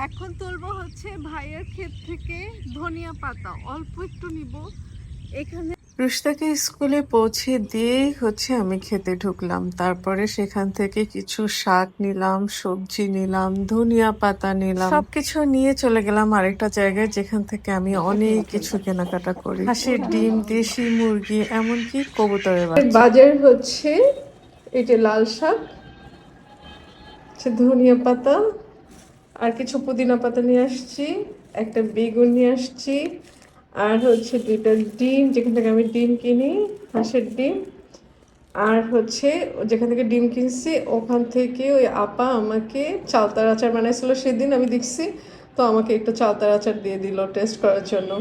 এখন তুলবো হচ্ছে ভাইয়ের ক্ষেত থেকে ধনিয়া পাতা, অল্প একটু নিব। এখানে রুশতাকে স্কুলে পৌঁছে দিয়েই হচ্ছে আমি খেতে ঢুকলাম। তারপরে সেখান থেকে কিছু শাক নিলাম, সবজি নিলাম, ধনিয়া পাতা নিলাম, সবকিছু নিয়ে চলে গেলাম আরেকটা জায়গায় যেখান থেকে আমি অনেক কিছু কেনাকাটা করি। হাঁসের ডিম, দেশি মুরগি, এমনকি কবুতরের বাচ্চা। বাজার হচ্ছে এই যে লাল শাক, ধনিয়া পাতা, আর কিছু পুদিনা পাতা নিয়ে আসছি, একটা বেগুন নিয়ে আসছি, আর হচ্ছে 2টা ডিম যেখান থেকে আমি ডিম কিনি, হাঁসের ডিম। আর হচ্ছে যেখান থেকে ডিম কিনছি ওখান থেকে ওই আপা আমাকে চালতার আচার বানাইছিল সেদিন আমি দেখছি, তো আমাকে একটু চালতার আচার দিয়ে দিল টেস্ট করার জন্য।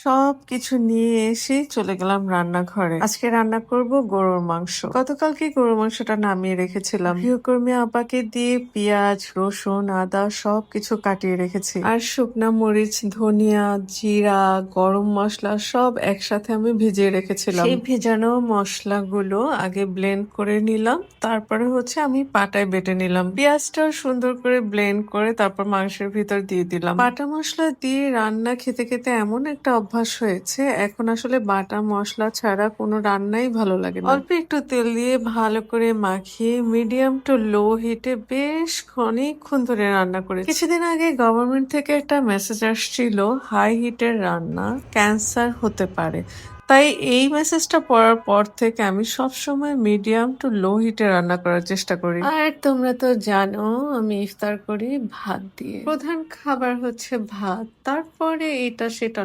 সবকিছু নিয়ে এসে চলে গেলাম রান্নাঘরে। আজকে রান্না করব গরুর মাংস। গতকালকে গরুর মাংসটা নামিয়ে রেখেছিলাম। গৃহকর্মী আপাকে দিয়ে পেঁয়াজ, রসুন, আদা সবকিছু কাটিয়ে রেখেছি। আর শুকনা মরিচ, ধনিয়া, জিরা, গরম মশলা সব একসাথে আমি ভিজিয়ে রেখেছিলাম। সেই ভেজানো মশলাগুলো আগে ব্লেন্ড করে নিলাম, তারপরে হচ্ছে আমি পাটায় বেটে নিলাম। পেঁয়াজটা সুন্দর করে ব্লেন্ড করে তারপর মাংসের ভিতর দিয়ে দিলাম। বাটা মশলা দিয়ে রান্না খেতে খেতে এমন একটা অভ্যাস হয়েছে, এখন আসলে বাটা মশলা ছাড়া কোনো রান্নাই ভালো লাগে না। অল্প একটু তেল দিয়ে ভালো করে মাখিয়ে মিডিয়াম টু লো হিটে বেশ অনেকক্ষণ ধরে রান্না করেছি। কিছুদিন আগে গভর্নমেন্ট থেকে একটা মেসেজ আসছিল, হাই হিটের রান্না ক্যান্সার হতে পারে। তাই এই মেসেজটা পড়ার পর থেকে আমি সবসময় মিডিয়াম টু লো হিটে রান্না করার চেষ্টা করি। আর তোমরা তো জানো আমি ইফতার করি ভাত দিয়ে। প্রধান খাবার হচ্ছে ভাত, তারপরে এটা সেটা